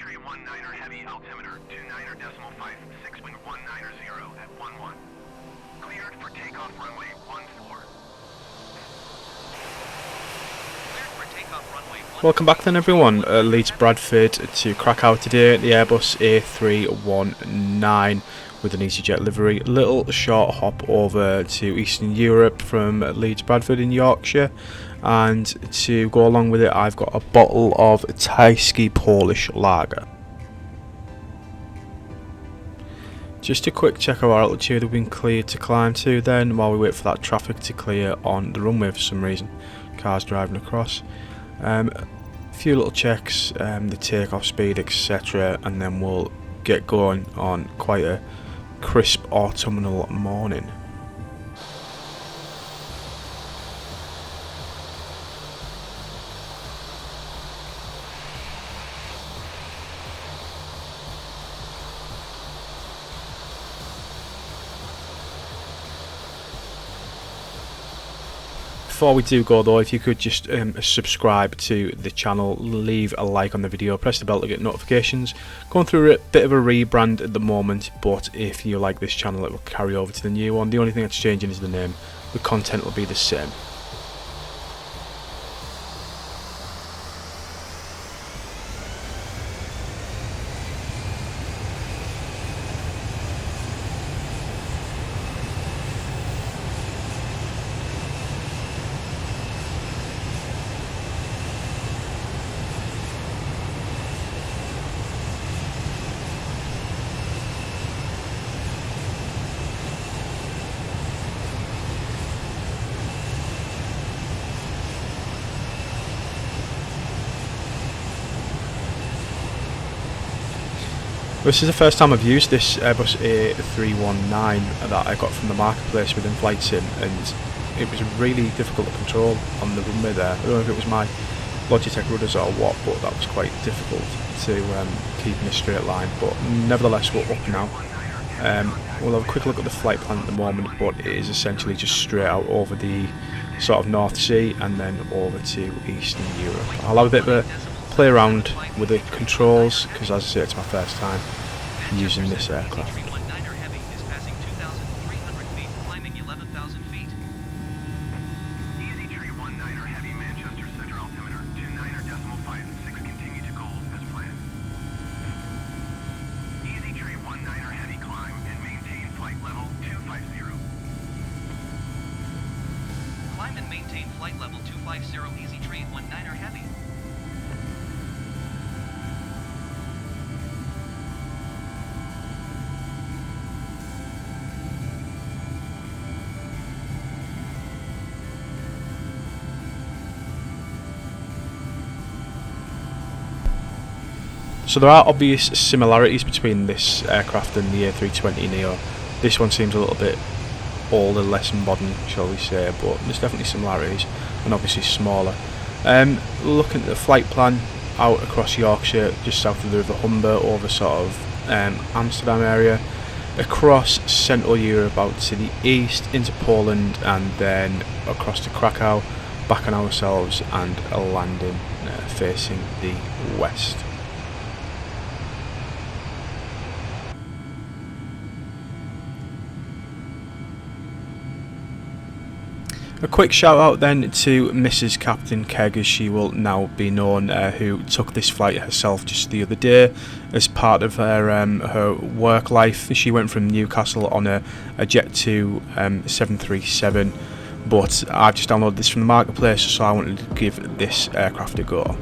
EasyJet heavy altimeter 29.5, 6 wind 190 at 11. Cleared for takeoff runway 14. Welcome back then everyone, Leeds Bradford to Krakow today, the Airbus A319 with an EasyJet livery. Little short hop over to Eastern Europe from Leeds Bradford in Yorkshire, and to go along with it I've got a bottle of Tyskie Polish lager. Just a quick check of our altitude. We've been cleared to climb to then, while we wait for that traffic to clear on the runway for some reason. Cars driving across. A few little checks, the takeoff speed, etc., and then we'll get going on quite a crisp autumnal morning. Before we do go though, if you could just subscribe to the channel, leave a like on the video, press the bell to get notifications. Going through a bit of a rebrand at the moment, but if you like this channel it will carry over to the new one. The only thing that's changing is the name. The content will be the same. This is the first time I've used this Airbus A319 that I got from the marketplace within Flight Sim, and it was really difficult to control on the runway there. I don't know if it was my Logitech rudders or what, but that was quite difficult to keep in a straight line. But nevertheless, we're up now. We'll have a quick look at the flight plan at the moment, but it is essentially just straight out over the sort of North Sea and then over to Eastern Europe. I'll have a bit of a play around with the controls because, as I say, it's my first time using this aircraft. Climb and maintain flight level 250, EasyJet 19er heavy. So there are obvious similarities between this aircraft and the A320neo. This one seems a little bit older, less modern, shall we say, but there's definitely similarities, and obviously smaller. Looking at the flight plan, out across Yorkshire, just south of the River Humber, over sort of Amsterdam area, across Central Europe out to the east, into Poland, and then across to Krakow, back on ourselves, and a landing facing the west. A quick shout out then to Mrs. Captain Keg, as she will now be known, who took this flight herself just the other day as part of her work life. She went from Newcastle on a Jet 2 737, but I've just downloaded this from the marketplace, so I wanted to give this aircraft a go.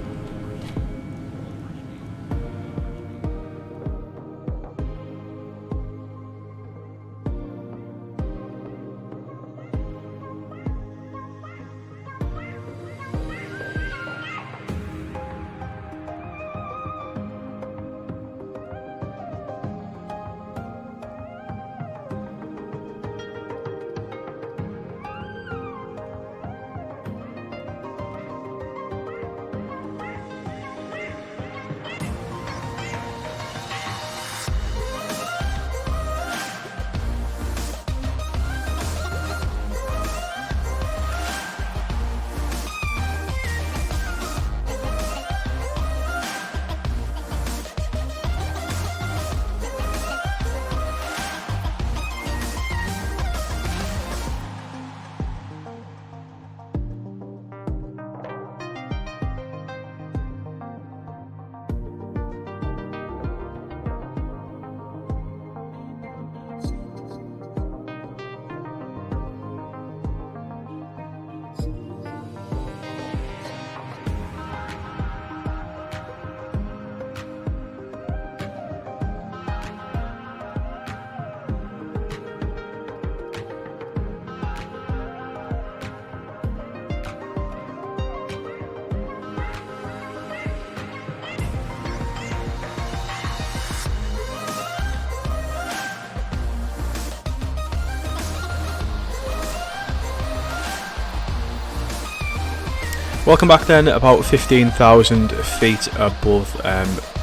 Welcome back then, about 15,000 feet above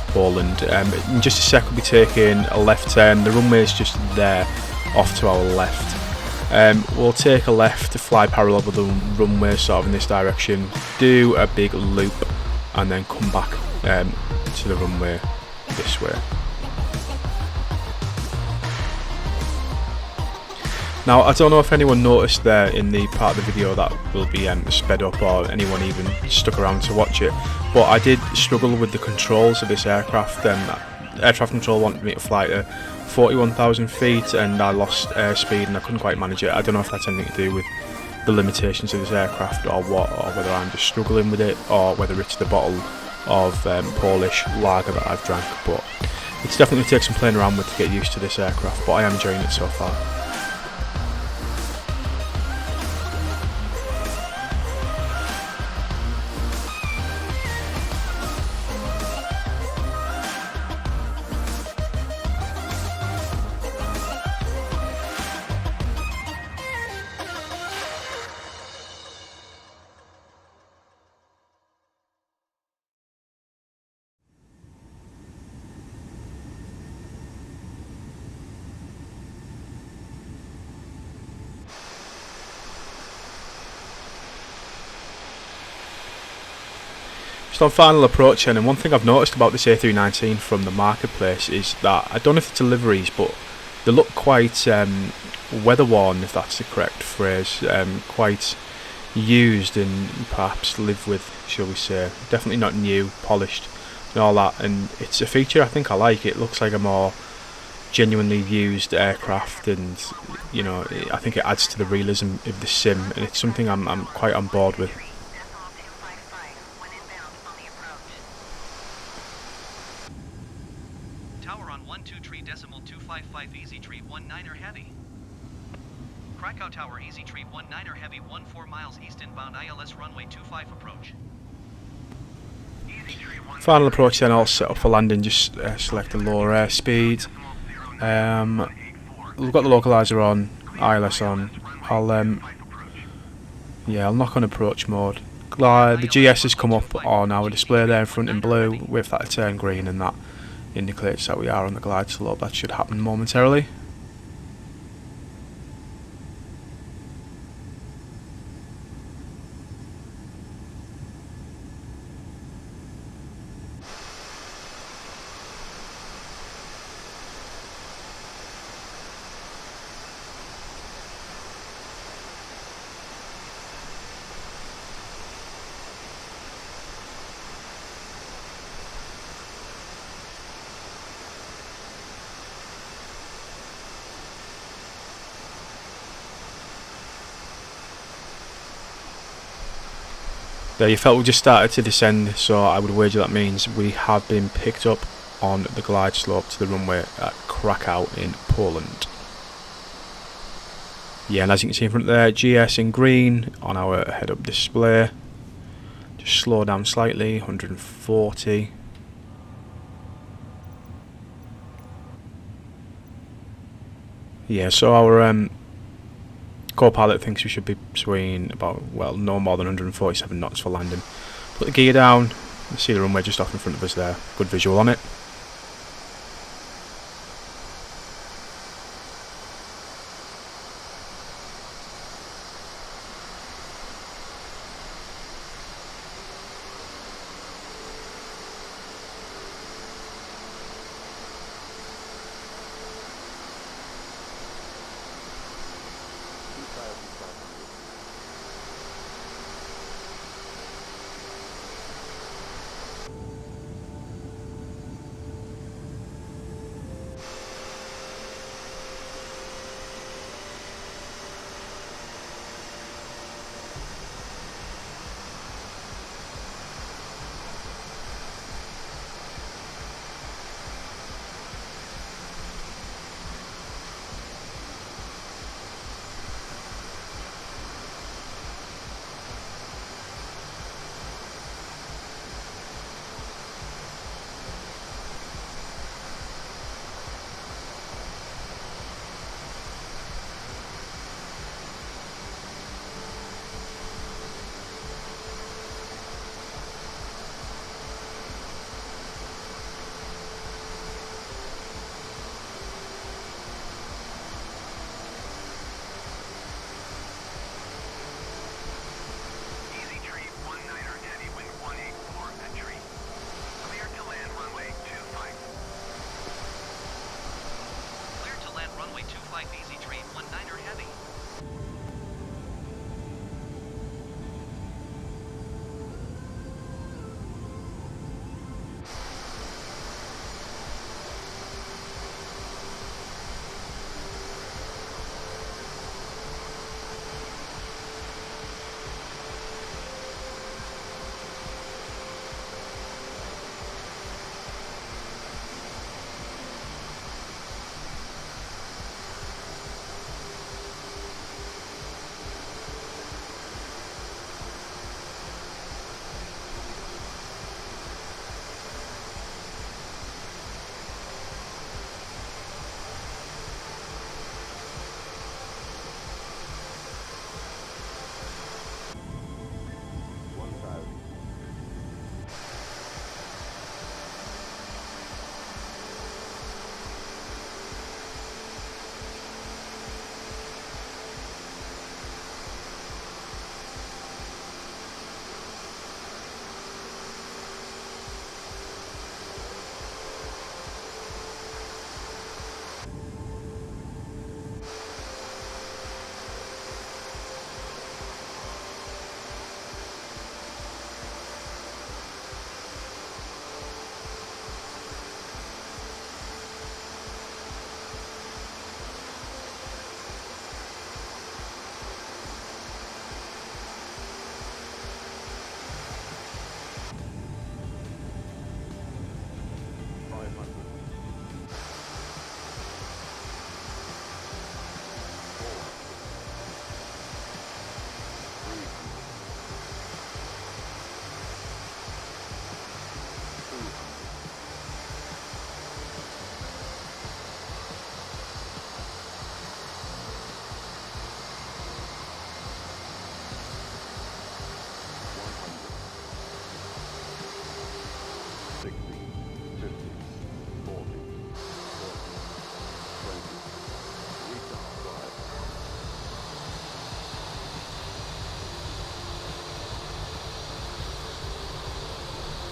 Poland. In just a sec we'll be taking a left turn. The runway is just there, off to our left. We'll take a left to fly parallel with the runway, sort of in this direction, do a big loop, and then come back to the runway this way. Now, I don't know if anyone noticed there in the part of the video that will be sped up, or anyone even stuck around to watch it, but I did struggle with the controls of this aircraft. Air traffic control wanted me to fly to 41,000 feet and I lost airspeed and I couldn't quite manage it. I don't know if that's anything to do with the limitations of this aircraft or what, or whether I'm just struggling with it, or whether it's the bottle of Polish lager that I've drank, but it's definitely takes some playing around with to get used to this aircraft, but I am enjoying it so far. Just on final approach, and one thing I've noticed about this A319 from the marketplace is that, I don't know if it's deliveries, but they look quite weather worn, if that's the correct phrase, quite used and perhaps live with, shall we say. Definitely not new, polished and all that, and it's a feature I think I like. It looks like a more genuinely used aircraft, and you know, I think it adds to the realism of the sim, and it's something I'm quite on board with. Tower on 123.255 Easy Tree 19er Heavy. Krakow Tower Easy Tree 19er Heavy 14 miles east inbound ILS runway 25 approach. Final approach then, all set up for landing. Just select the lower airspeed. We've got the localizer on, ILS on. I'll knock on approach mode. The GS has come up on our display there in front in blue, with that turn green, and that indicates that we are on the glide slope. That should happen momentarily. There, you felt we just started to descend, so I would wager that means we have been picked up on the glide slope to the runway at Krakow in Poland. Yeah, and as you can see in front there, GS in green on our head-up display. Just slow down slightly, 140. Yeah, so our co-pilot thinks we should be between about, well, no more than 147 knots for landing. Put the gear down, you see the runway just off in front of us there, good visual on it.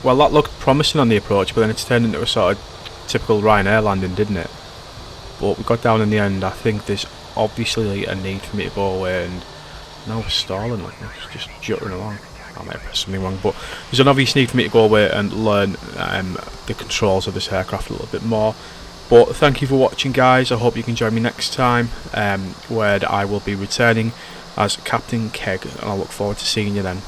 well, that looked promising on the approach, but then it's turned into a sort of typical Ryanair landing, didn't it? But we got down in the end. I think there's obviously a need for me to go away, and now we're stalling, like we're just juttering along. I might have pressed something wrong, but there's an obvious need for me to go away and learn the controls of this aircraft a little bit more. But thank you for watching, guys. I hope you can join me next time, where I will be returning as Captain Keg, and I look forward to seeing you then.